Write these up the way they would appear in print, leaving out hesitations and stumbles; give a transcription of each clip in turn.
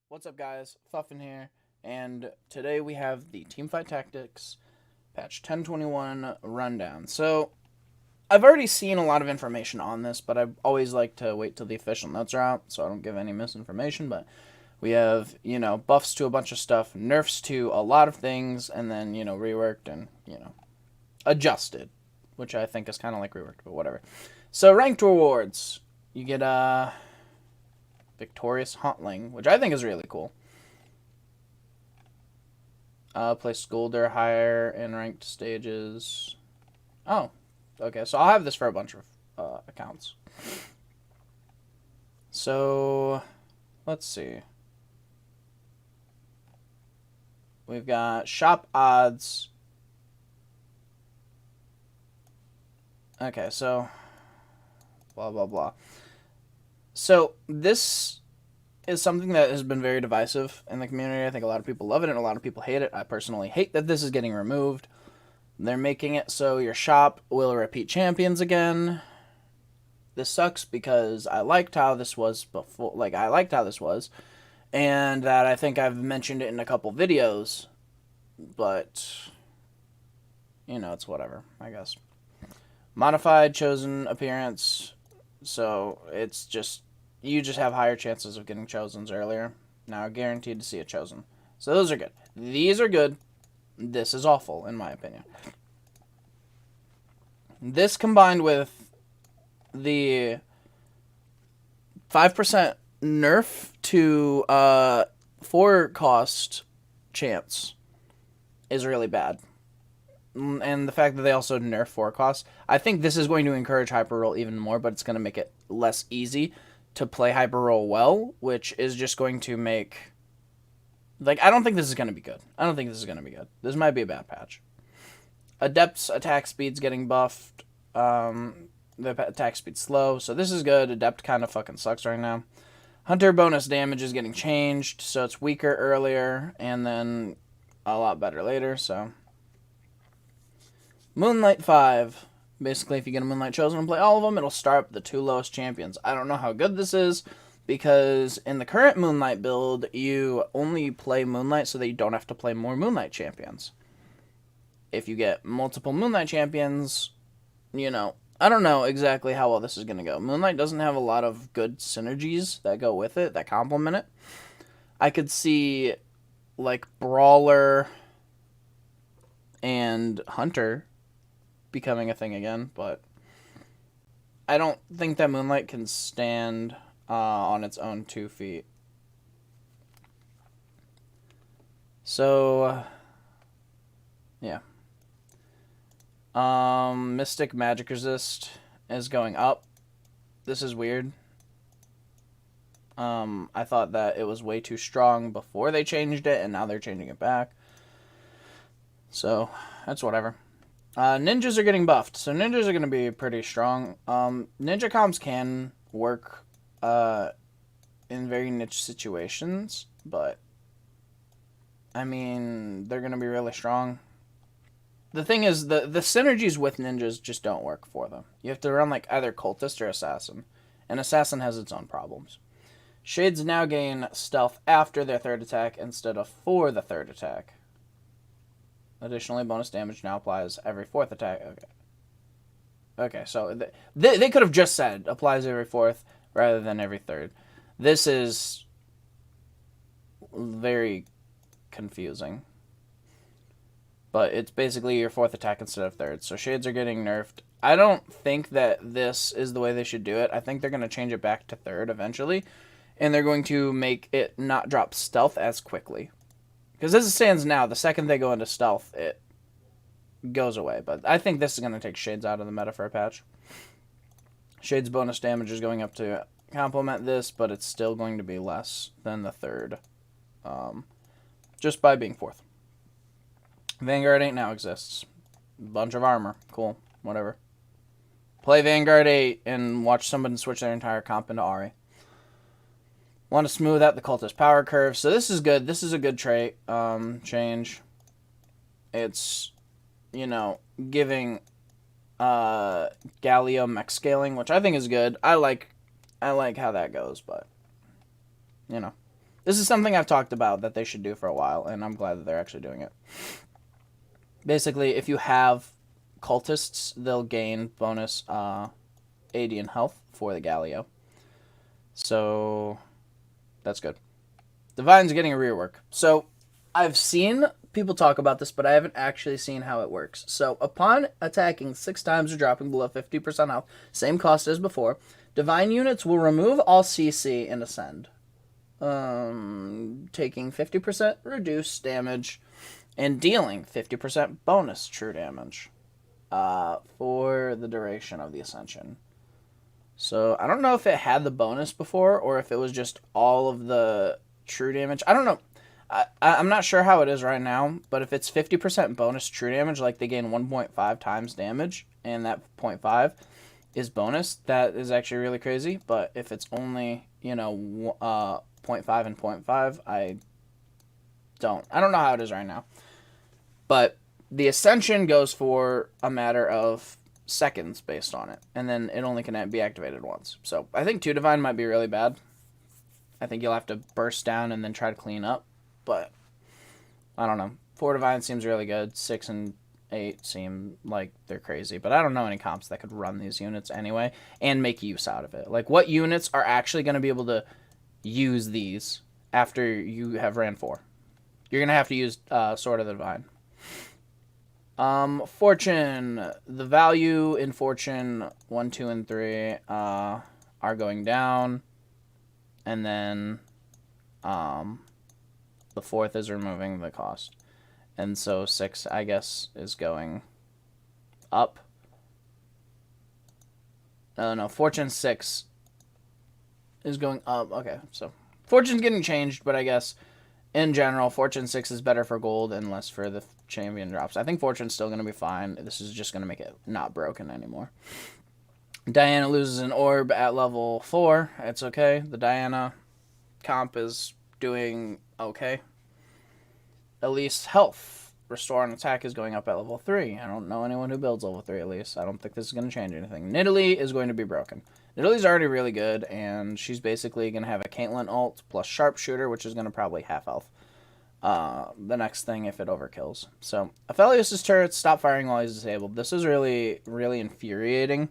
What's up, guys? Thuffin here, and today we have the Teamfight Tactics patch 1021 rundown. So, I've already seen a lot of information on this, but I always like to wait till the official notes are out so I don't give any misinformation. But we have, buffs to a bunch of stuff, nerfs to a lot of things, and then, reworked and, adjusted, which I think is kind of like reworked, but whatever. So, ranked rewards. You get, Victorious Hauntling, which I think is really cool. Play Scolder higher in ranked stages. Oh, okay. So I'll have this for a bunch of accounts. So, let's see. We've got shop odds. Okay, so blah blah blah. So this is something that has been very divisive in the community. I think a lot of people love it and a lot of people hate it. I personally hate that this is getting removed. They're making it so your shop will repeat champions again. This sucks because I liked how this was before. I liked how this was. And that I think I've mentioned it in a couple videos. But, it's whatever, I guess. Modified chosen appearance. So it's just, you just have higher chances of getting chosens earlier. Now guaranteed to see a chosen. So those are good. These are good. This is awful, in my opinion. This combined with the 5% nerf to 4 cost chance is really bad. And the fact that they also nerf 4 costs, I think this is going to encourage hyper roll even more, but it's going to make it less easy to play hyper roll well, which is just going to make, I don't think this is going to be good. I don't think this is going to be good. This might be a bad patch. Adept's attack speed's getting buffed. The attack speed's slow, so this is good. Adept kind of fucking sucks right now. Hunter bonus damage is getting changed, so it's weaker earlier, and then a lot better later, so. Moonlight 5. Basically, if you get a Moonlight chosen and play all of them, it'll start up the 2 lowest champions. I don't know how good this is, because in the current Moonlight build, you only play Moonlight so that you don't have to play more Moonlight champions. If you get multiple Moonlight champions, I don't know exactly how well this is going to go. Moonlight doesn't have a lot of good synergies that go with it, that complement it. I could see, Brawler and Hunter becoming a thing again, but I don't think that Moonlight can stand on its own 2 feet. So, yeah. Mystic Magic Resist is going up. This is weird. I thought that it was way too strong before they changed it, and now they're changing it back. So, that's whatever. Ninjas are getting buffed, so ninjas are going to be pretty strong. Ninja comms can work in very niche situations, but, I mean, they're going to be really strong. The thing is, the synergies with ninjas just don't work for them. You have to run, either cultist or assassin, and assassin has its own problems. Shades now gain stealth after their 3rd attack instead of for the 3rd attack. Additionally, bonus damage now applies every 4th attack. Okay, so they could have just said applies every 4th rather than every 3rd. This is very confusing. But it's basically your 4th attack instead of 3rd. So shades are getting nerfed. I don't think that this is the way they should do it. I think they're going to change it back to 3rd eventually. And they're going to make it not drop stealth as quickly. Because as it stands now, the second they go into stealth, it goes away. But I think this is going to take Shades out of the meta for a patch. Shades bonus damage is going up to complement this, but it's still going to be less than the 3rd. Just by being 4th. Vanguard 8 now exists. Bunch of armor. Cool. Whatever. Play Vanguard 8 and watch somebody switch their entire comp into Ari. Want to smooth out the cultist power curve. So this is good. This is a good trait change. It's, giving Galio mech scaling, which I think is good. I like how that goes, but, This is something I've talked about that they should do for a while, and I'm glad that they're actually doing it. Basically, if you have cultists, they'll gain bonus AD and health for the Galio. So that's good. Divine's getting a rework. So I've seen people talk about this, but I haven't actually seen how it works. So upon attacking 6 times or dropping below 50% health, same cost as before, Divine units will remove all CC and ascend. Taking 50% reduced damage and dealing 50% bonus true damage for the duration of the ascension. So I don't know if it had the bonus before or if it was just all of the true damage. I don't know. I'm not sure how it is right now, but if it's 50% bonus true damage, like they gain 1.5 times damage, and that 0.5 is bonus, that is actually really crazy. But if it's only, 0.5 and 0.5, I don't know how it is right now. But the ascension goes for a matter of seconds based on it, and then it only can be activated once. So I think 2 Divine might be really bad. I think you'll have to burst down and then try to clean up, but I don't know. 4 Divine seems really good. 6 and 8 seem like they're crazy, but I don't know any comps that could run these units anyway and make use out of it. Like, what units are actually going to be able to use these after you have ran 4? You're going to have to use Sword of the Divine. Fortune. The value in Fortune 1, 2, and 3 are going down. And then the 4th is removing the cost. And so 6, I guess, is going up. No, Fortune 6 is going up. Okay, so Fortune's getting changed, but I guess in general, Fortune 6 is better for gold and less for the champion drops. I think Fortune's still going to be fine. This is just going to make it not broken anymore. Diana loses an orb at level 4. It's okay. The Diana comp is doing okay. Elise health. Restore an attack is going up at level 3. I don't know anyone who builds level 3 at least. I don't think this is going to change anything. Nidalee is going to be broken. Nidalee's already really good, and she's basically going to have a Caitlyn ult plus Sharpshooter, which is going to probably half health. The next thing if it overkills. So, Aphelios' turrets stop firing while he's disabled. This is really, really infuriating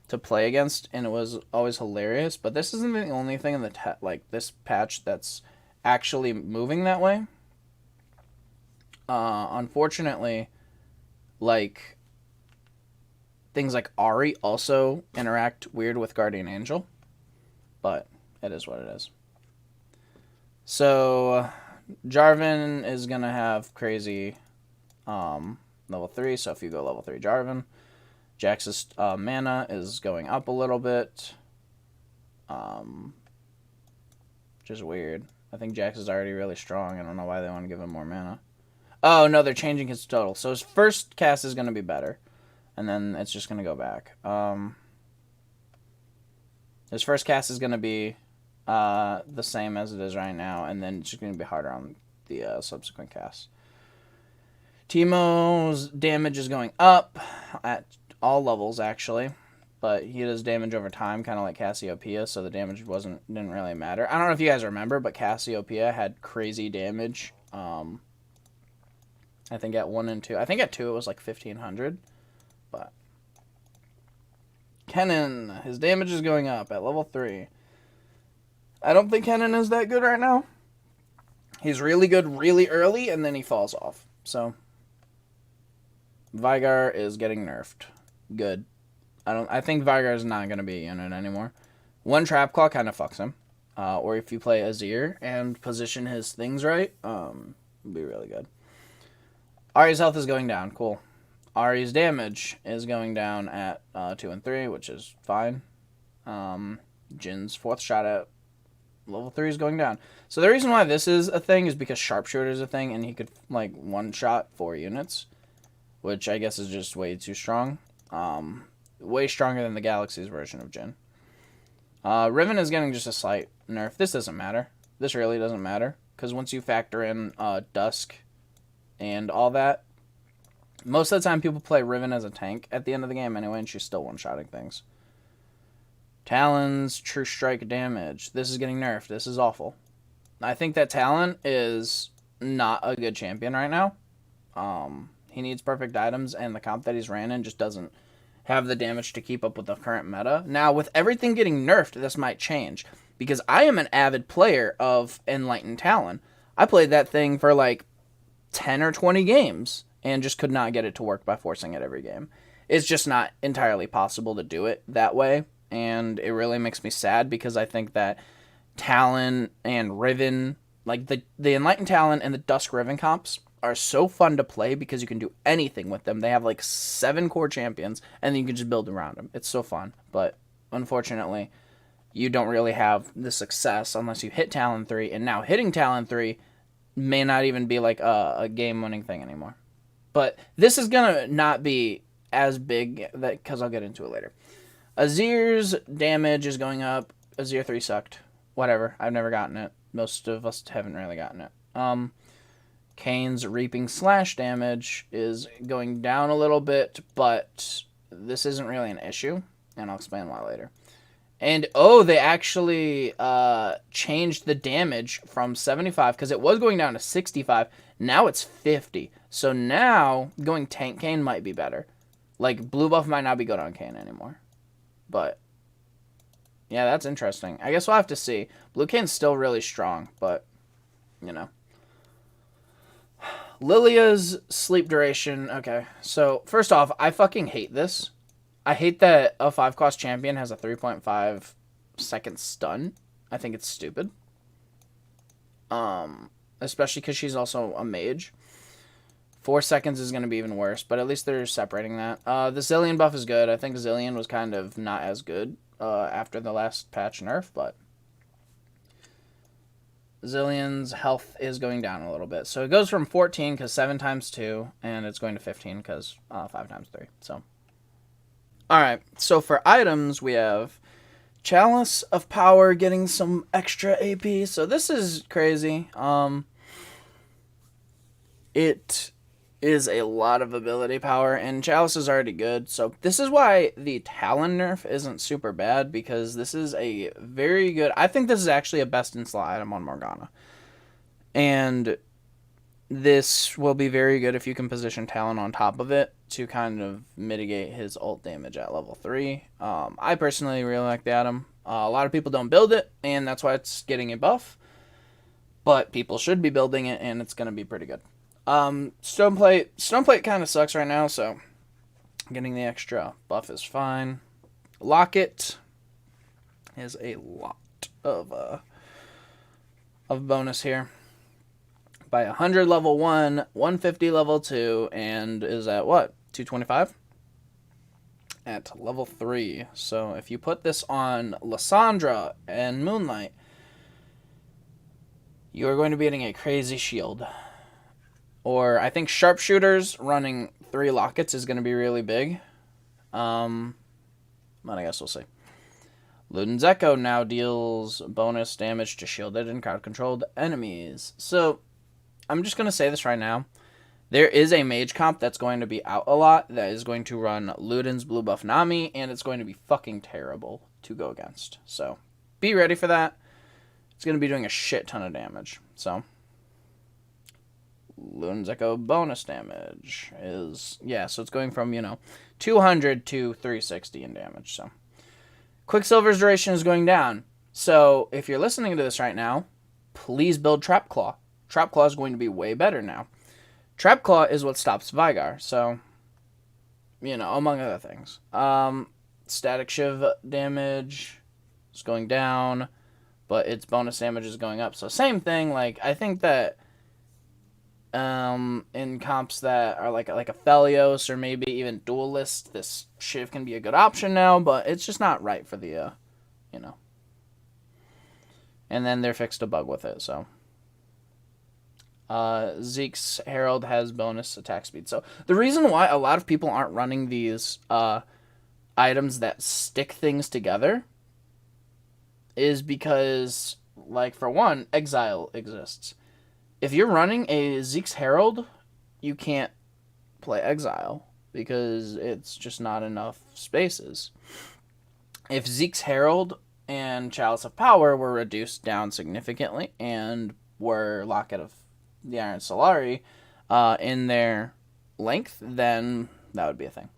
to play against, and it was always hilarious, but this isn't the only thing in the this patch that's actually moving that way. Unfortunately, like, things like Ahri also interact weird with Guardian Angel, but it is what it is. So Jarvan is going to have crazy level 3, so if you go level 3 Jarvan, Jax's mana is going up a little bit, which is weird. I think Jax is already really strong. I don't know why they want to give him more mana. Oh, no, they're changing his total. So his first cast is going to be better, and then it's just going to go back. His first cast is going to be the same as it is right now, and then it's just going to be harder on the subsequent casts. Teemo's damage is going up at all levels, actually, but he does damage over time, kind of like Cassiopeia, so the damage didn't really matter. I don't know if you guys remember, but Cassiopeia had crazy damage. I think at 1 and 2. I think at 2 it was like 1,500, but Kennen, his damage is going up at level 3. I don't think Kennen is that good right now. He's really good really early, and then he falls off. So Veigar is getting nerfed. Good. I think Veigar is not going to be a unit anymore. One Trap Claw kind of fucks him. Or if you play Azir and position his things right, it'll be really good. Ahri's health is going down. Cool. Ahri's damage is going down at 2 and 3, which is fine. Jin's 4th shot at level 3 is going down. So the reason why this is a thing is because Sharpshooter is a thing, and he could, like, one-shot 4 units, which I guess is just way too strong. Way stronger than the Galaxy's version of Jin. Riven is getting just a slight nerf. This doesn't matter. This really doesn't matter, because once you factor in Dusk and all that, most of the time people play Riven as a tank at the end of the game anyway, and she's still one-shotting things. Talon's True Strike damage. This is getting nerfed. This is awful. I think that Talon is not a good champion right now. He needs perfect items, and the comp that he's ran in just doesn't have the damage to keep up with the current meta. Now, with everything getting nerfed, this might change, because I am an avid player of Enlightened Talon. I played that thing for like 10 or 20 games and just could not get it to work by forcing it every game. It's just not entirely possible to do it that way, and it really makes me sad because I think that Talon and Riven, like the Enlightened Talon and the Dusk Riven comps, are so fun to play because you can do anything with them. They have like 7 core champions, and then you can just build around them. It's so fun, but unfortunately, you don't really have the success unless you hit Talon 3, and now hitting Talon 3 may not even be like a game-winning thing anymore. But this is going to not be as big, because I'll get into it later. Azir's damage is going up. Azir 3 sucked. Whatever. I've never gotten it. Most of us haven't really gotten it. Kane's reaping slash damage is going down a little bit, but this isn't really an issue, and I'll explain why later. And, they actually changed the damage from 75, because it was going down to 65. Now it's 50. So now, going tank Kane might be better. Like, blue buff might not be good on Kane anymore. But, yeah, that's interesting. I guess we'll have to see. Blue Kane's still really strong, but, you know. Lilia's sleep duration. Okay, so, first off, I fucking hate this. I hate that a 5-cost champion has a 3.5 second stun. I think it's stupid. Especially because she's also a mage. 4 seconds is going to be even worse, but at least they're separating that. The Zillion buff is good. I think Zillion was kind of not as good after the last patch nerf, but Zillion's health is going down a little bit. So it goes from 14 because 7 times 2, and it's going to 15 because 5 times 3. So, alright, so for items, we have Chalice of Power getting some extra AP. So this is crazy. It is a lot of ability power, and Chalice is already good. So this is why the Talon nerf isn't super bad, because this is a very good... I think this is actually a best-in-slot item on Morgana. And this will be very good if you can position Talon on top of it to kind of mitigate his ult damage at level 3. I personally really like the item. A lot of people don't build it, and that's why it's getting a buff. But people should be building it, and it's going to be pretty good. Stoneplate kind of sucks right now, so getting the extra buff is fine. Locket is a lot of bonus here. By 100 level 1, 150 level 2, and is at what? 225? At level 3. So if you put this on Lysandra and Moonlight, you are going to be getting a crazy shield. Or I think Sharpshooters running 3 Lockets is going to be really big. But I guess we'll see. Luden's Echo now deals bonus damage to shielded and crowd-controlled enemies. So, I'm just going to say this right now. There is a mage comp that's going to be out a lot that is going to run Luden's Blue Buff Nami, and it's going to be fucking terrible to go against. So, be ready for that. It's going to be doing a shit ton of damage. So, Luden's Echo bonus damage is... Yeah, so it's going from, 200 to 360 in damage, so... Quicksilver's duration is going down. So, if you're listening to this right now, please build Trap Claw. Trap Claw is going to be way better now. Trap Claw is what stops Vigar, so, among other things. Static Shiv damage is going down, but its bonus damage is going up. So, same thing, I think that in comps that are like a Phelios or maybe even Duelist, this Shiv can be a good option now, but it's just not right for the, And then they're fixed a bug with it, so. Zeke's Herald has bonus attack speed. So the reason why a lot of people aren't running these items that stick things together is because, for one, Exile exists. If you're running a Zeke's Herald, you can't play Exile because it's just not enough spaces. If Zeke's Herald and Chalice of Power were reduced down significantly and were Locket of the Iron Solari in their length, then that would be a thing.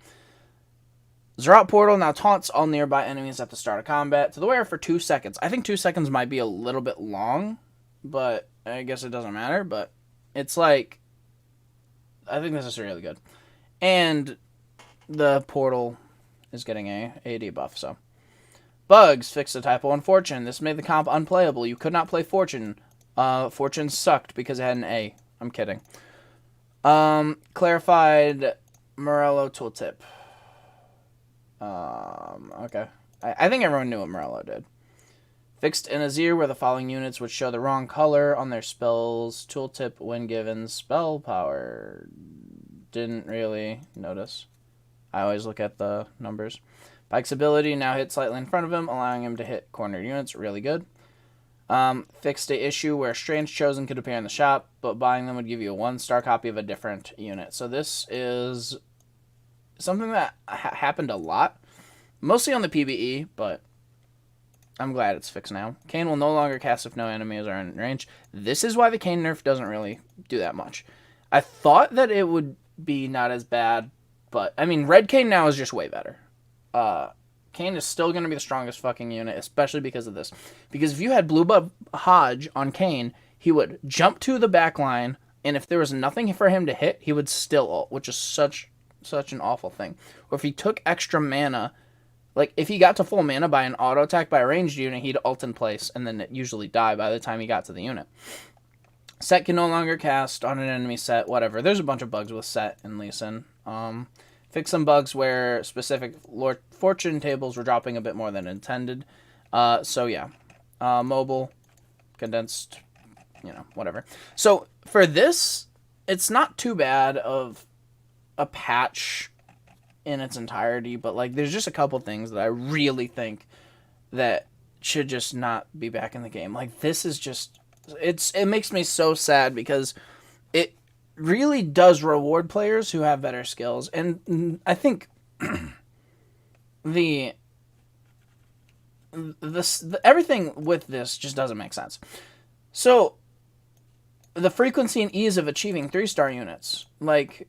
Zerat Portal now taunts all nearby enemies at the start of combat to the wearer for 2 seconds. I think 2 seconds might be a little bit long, but I guess it doesn't matter. But it's like, I think this is really good. And the portal is getting a AD buff, so. Bugs fixed a typo on Fortune. This made the comp unplayable. You could not play Fortune. Fortune sucked because it had an A. I'm kidding. Clarified Morello tooltip. Okay. I think everyone knew what Morello did. Fixed in Azir where the following units would show the wrong color on their spells. Tooltip when given spell power. Didn't really notice. I always look at the numbers. Pike's ability now hit slightly in front of him, allowing him to hit cornered units. Really good. Fixed a issue where Strange Chosen could appear in the shop, but buying them would give you a 1-star copy of a different unit. So this is something that happened a lot. Mostly on the PvE, but I'm glad it's fixed now. Kayn will no longer cast if no enemies are in range. This is why the Kayn nerf doesn't really do that much. I thought that it would be not as bad, but, I mean, Red Kayn now is just way better. Kayn is still going to be the strongest fucking unit, especially because of this. Because if you had Blue Buff Hodge on Kayn, he would jump to the back line, and if there was nothing for him to hit, he would still ult, which is such an awful thing. Or if he took extra mana, like, if he got to full mana by an auto attack by a ranged unit, he'd ult in place, and then it usually die by the time he got to the unit. Set can no longer cast on an enemy set, whatever. There's a bunch of bugs with Set and Lee Sin. Fix some bugs where specific Lord Fortune tables were dropping a bit more than intended. So yeah. Mobile, condensed, whatever. So for this, it's not too bad of a patch in its entirety, but like there's just a couple things that I really think that should just not be back in the game. Like this is just, it makes me so sad because it really does reward players who have better skills, and I think everything with this just doesn't make sense. So the frequency and ease of achieving 3-star units, like,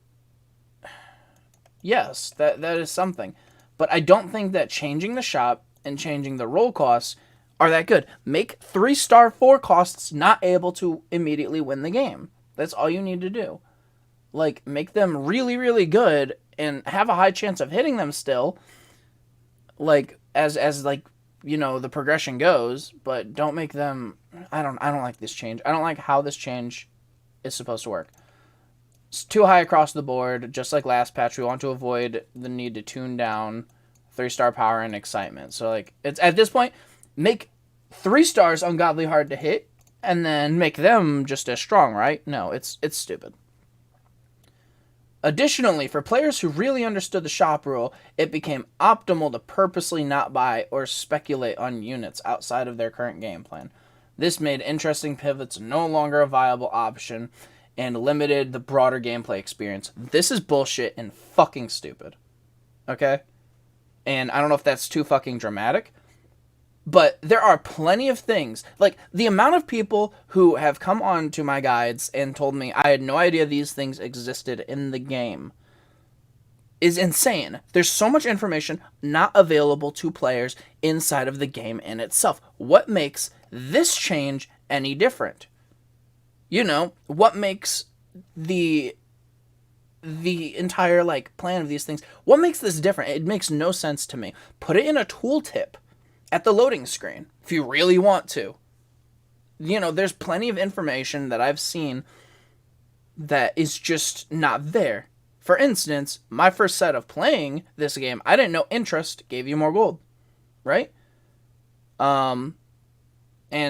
yes, that is something, but I don't think that changing the shop and changing the roll costs are that good. Make 3-star 4 costs not able to immediately win the game. That's all you need to do. Like, make them really, really good and have a high chance of hitting them still. Like, as like, the progression goes, but don't make them, I don't like this change. I don't like how this change is supposed to work. It's too high across the board. Just like last patch, we want to avoid the need to tune down 3-star power and excitement. So, like, it's at this point, make 3 stars ungodly hard to hit, and then make them just as strong, right? No, it's stupid. Additionally, for players who really understood the shop rule, it became optimal to purposely not buy or speculate on units outside of their current game plan. This made interesting pivots no longer a viable option and limited the broader gameplay experience. This is bullshit and fucking stupid. Okay? And I don't know if that's too fucking dramatic, but there are plenty of things, like the amount of people who have come on to my guides and told me I had no idea these things existed in the game is insane. There's so much information not available to players inside of the game in itself. What makes this change any different? What makes the entire, like, plan of these things, what makes this different? It makes no sense to me. Put it in a tooltip at the loading screen, if you really want to. There's plenty of information that I've seen that is just not there. For instance, my first set of playing this game, I didn't know interest gave you more gold, right? And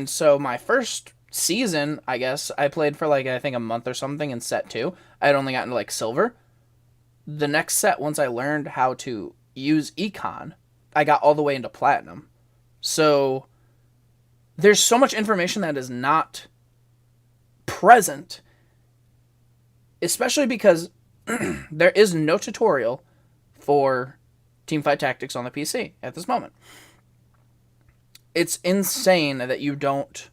so my first season, I guess, I played for, like, I think a month or something in set 2. I had only gotten to, like, silver. The next set, once I learned how to use econ, I got all the way into platinum. So there's so much information that is not present, especially because there is no tutorial for Teamfight Tactics on the PC at this moment. it's insane that you don't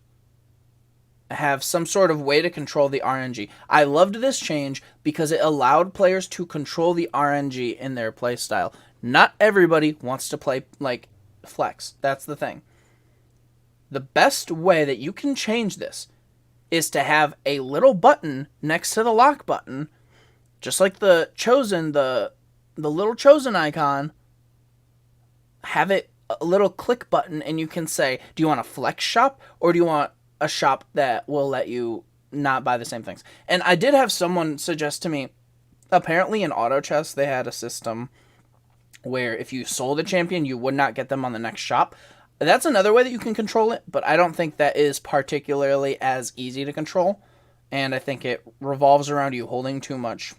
have some sort of way to control the RNG. I loved this change because it allowed players to control the RNG in their playstyle. Not everybody wants to play like flex. That's the thing. The best way that you can change this is to have a little button next to the lock button, just like the chosen, the little chosen icon. Have it a little click button, and you can say, do you want a flex shop, or do you want a shop that will let you not buy the same things? And I did have someone suggest to me, apparently in Auto Chess, they had a system where if you sold a champion, you would not get them on the next shop. That's another way that you can control it, but I don't think that is particularly as easy to control. And I think it revolves around you holding too much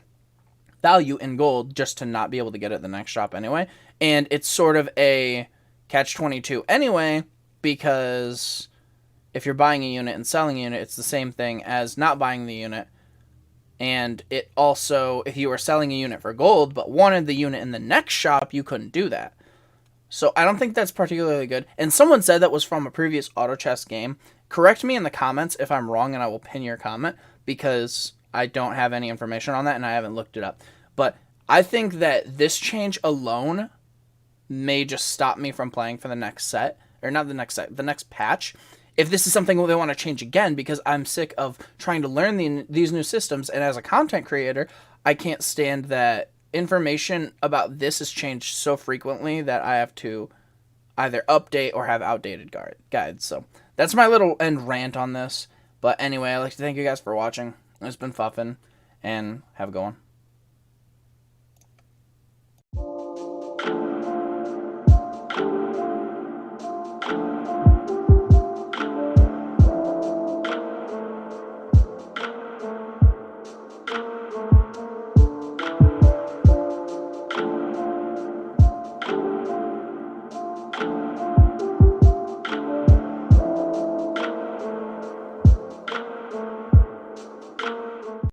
value in gold just to not be able to get it at the next shop anyway. And it's sort of a catch-22 anyway, because if you're buying a unit and selling a unit, it's the same thing as not buying the unit. And it also, if you were selling a unit for gold but wanted the unit in the next shop, you couldn't do that. So I don't think that's particularly good. And someone said that was from a previous Auto Chess game. Correct me in the comments if I'm wrong, and I will pin your comment, because I don't have any information on that and I haven't looked it up. But I think that this change alone may just stop me from playing for the next set. Or not the next set, the next patch. If this is something they want to change again, because I'm sick of trying to learn these new systems. And as a content creator, I can't stand that information about this has changed so frequently that I have to either update or have outdated guides. So that's my little end rant on this. But anyway, I'd like to thank you guys for watching. It's been fuffin', and have a good one.